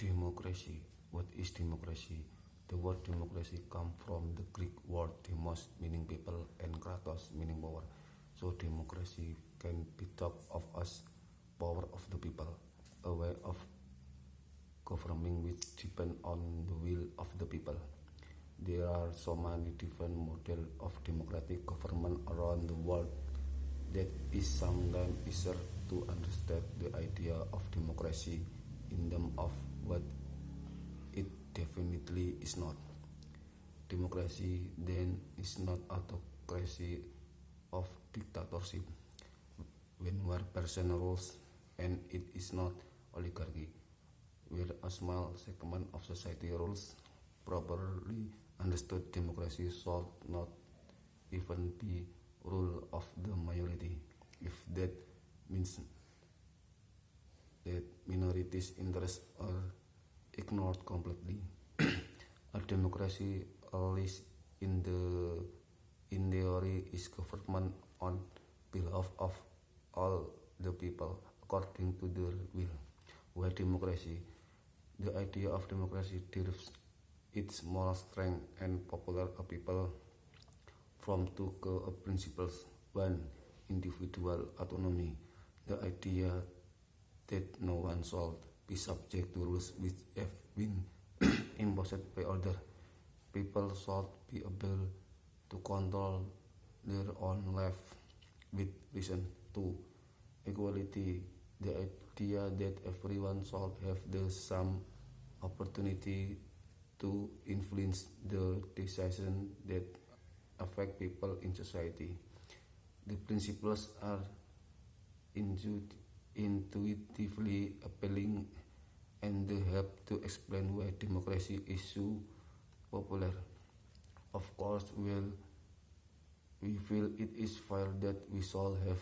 Democracy. What is democracy? The word democracy comes from the Greek word demos, meaning people, and kratos, meaning power. So democracy can be thought of as power of the people, a way of governing which depend on the will of the people. There are so many different models of democratic government around the world that is sometimes easier to understand the idea of democracy in terms of what it definitely is not. Democracy then is not autocracy of dictatorship when one person rules, and it is not oligarchy where a small segment of society rules. Properly understood, democracy should not even be rule of the majority, if that means that minorities' interests are ignored completely. A democracy, at least in theory, is government on behalf of all the people according to their will. Why democracy? The idea of democracy derives its moral strength and popular people from two core principles. One, individual autonomy, the idea that no one shall be subject to rules which have been imposed by other. People should be able to control their own life with reason. Two, equality, the idea that everyone should have the same opportunity to influence the decisions that affect people in society. The principles are intuitively appealing, and they help to explain why democracy is so popular. Of course, we feel it is fair that we shall have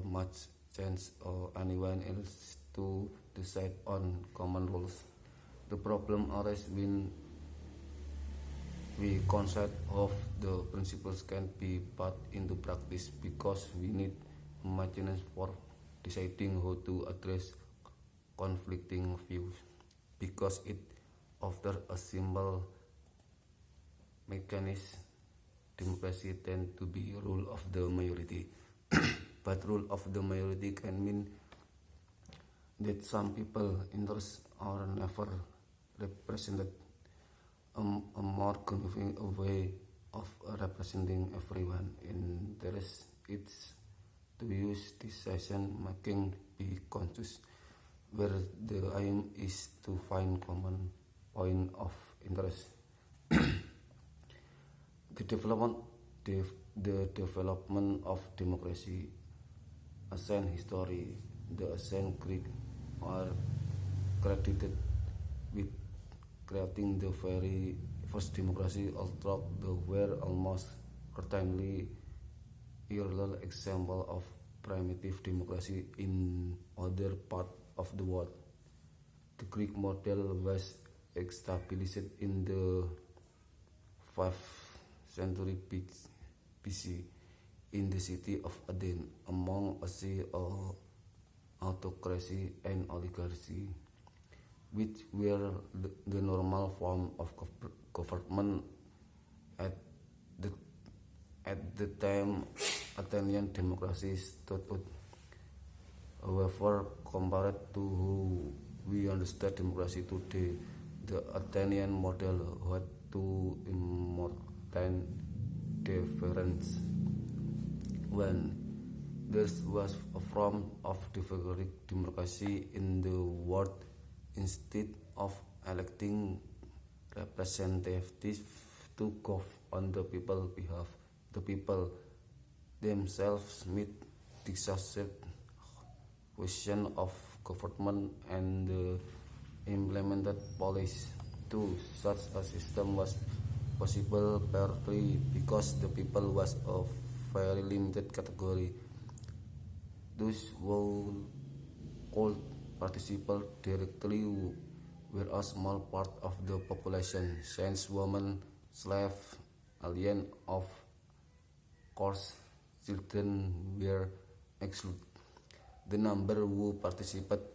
much chance or anyone else to decide on common rules. The problem arises when we concept of the principles can be put into practice, because we need imagination for deciding how to address conflicting views, because it offers a simple mechanism. Democracy tends to be rule of the majority, but rule of the majority can mean that some people interests are never represented. A more convenient way of representing everyone interest is to use decision making be conscious, where the aim is to find common point of interest. The development of democracy, ancient history, the ancient Greek are credited with creating the very first democracy, although there were almost certainly earlier examples of primitive democracy in other parts of the world. The Greek model was established in the 5th century BC in the city of Athens, among a sea of autocracy and oligarchy, which were the normal form of government at the time Athenian democracy stood out. However, compared to how we understand democracy today, the Athenian model had two important differences. One, there was a form of democracy in the world. Instead of electing representatives to govern on the people's behalf, the people themselves meet decisive question of government and the implemented policy. Two, such a system was possible partly because the people was a very limited category. Those who could participate directly were a small part of the population, since women, slaves, aliens, of course, children were excluded. The number who participated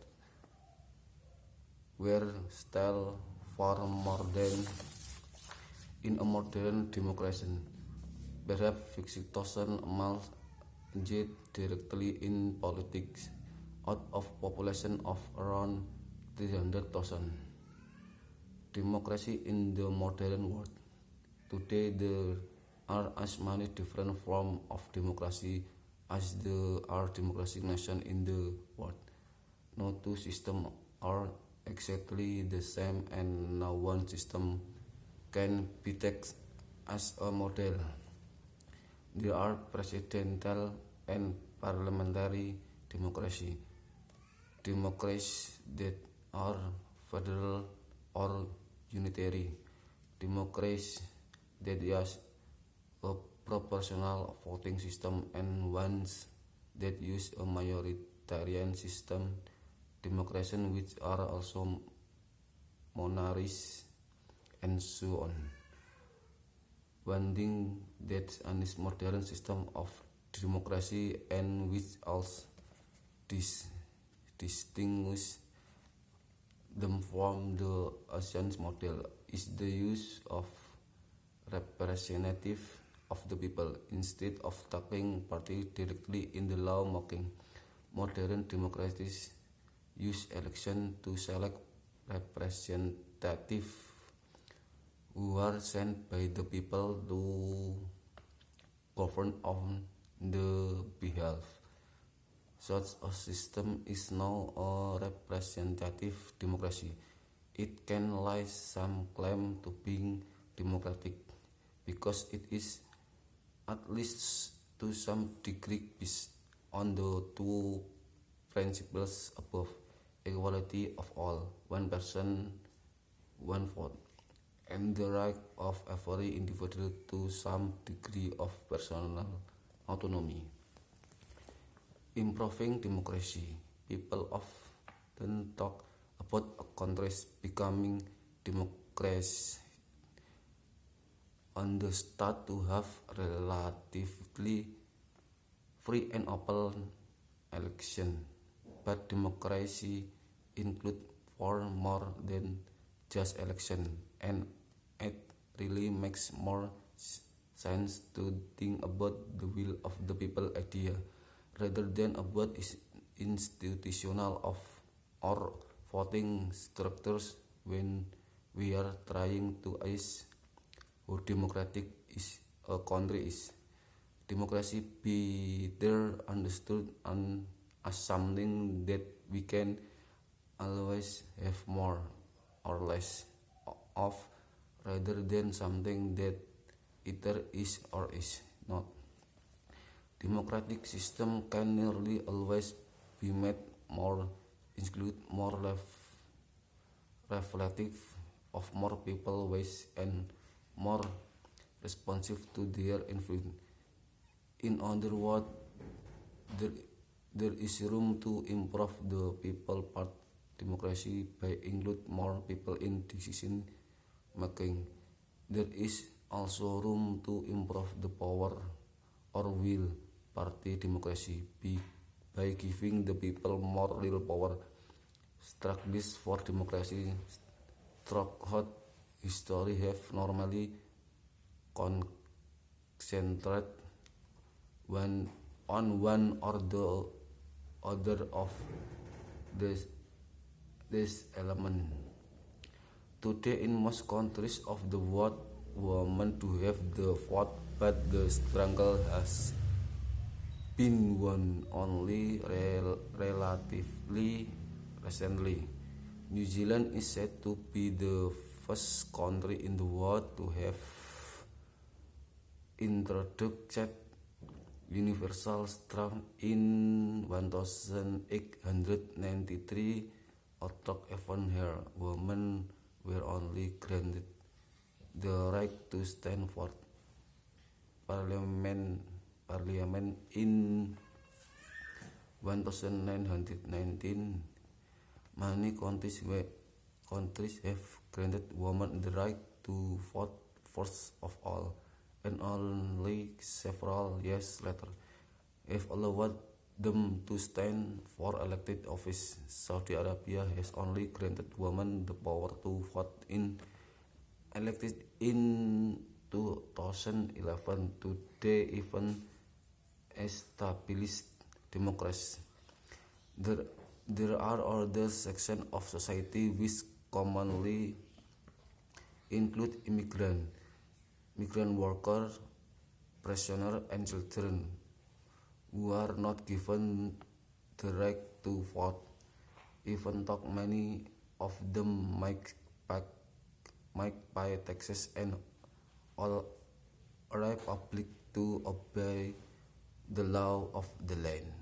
were still far more than in a modern democracy. Perhaps 50,000 males engaged directly in politics out of population of around 300,000. Democracy in the modern world. Today there are as many different forms of democracy as there are democratic nations in the world. No two systems are exactly the same and no one system can be taken as a model. There are presidential and parliamentary democracy, democracies that are federal or unitary, democracies that use a proportional voting system, and ones that use a majoritarian system, democracies which are also monarchies, and so on. One thing that is modern system of democracy and which also distinguish them from the Asian model is the use of representative of the people instead of taking part directly in the law making. Modern democracies use election to select representatives who are sent by the people to govern on the behalf. Such a system is now a representative democracy. It can lay some claim to being democratic because it is, at least to some degree, based on the two principles above: equality of all, one person, one vote, and the right of every individual to some degree of personal autonomy. Improving democracy. People often talk about a country becoming democratic on the start to have relatively free and open election. But democracy includes far more than just election, and it really makes more sense to think about the will of the people idea rather than about institutional of or voting structures when we are trying to ask how democratic is a country is. Democracy better understood as something that we can always have more or less of rather than something that either is or is not. Democratic system can nearly always be made more include more reflective of more people ways and more responsive to their influence. In other words, there is room to improve the people part democracy by include more people in decision making. There is also room to improve the power or will party democracy by giving the people more real power. Struggles for democracy throughout history have normally concentrated on one or the other of this element. Today in most countries of the world, women do have the vote, but the struggle has been won only relatively recently. New Zealand is said to be the first country in the world to have introduced universal suffrage in 1893, although even here women were only granted the right to stand for parliament in 1919. Many countries have granted women the right to vote first of all, and only several years later have allowed them to stand for elected office. Saudi Arabia has only granted women the power to vote in elected in 2011. Today, even established democracies, there are other sections of society which commonly include migrant workers, prisoners, and children who are not given the right to vote. Even though many of them might pay taxes and all are public to obey the law of the land.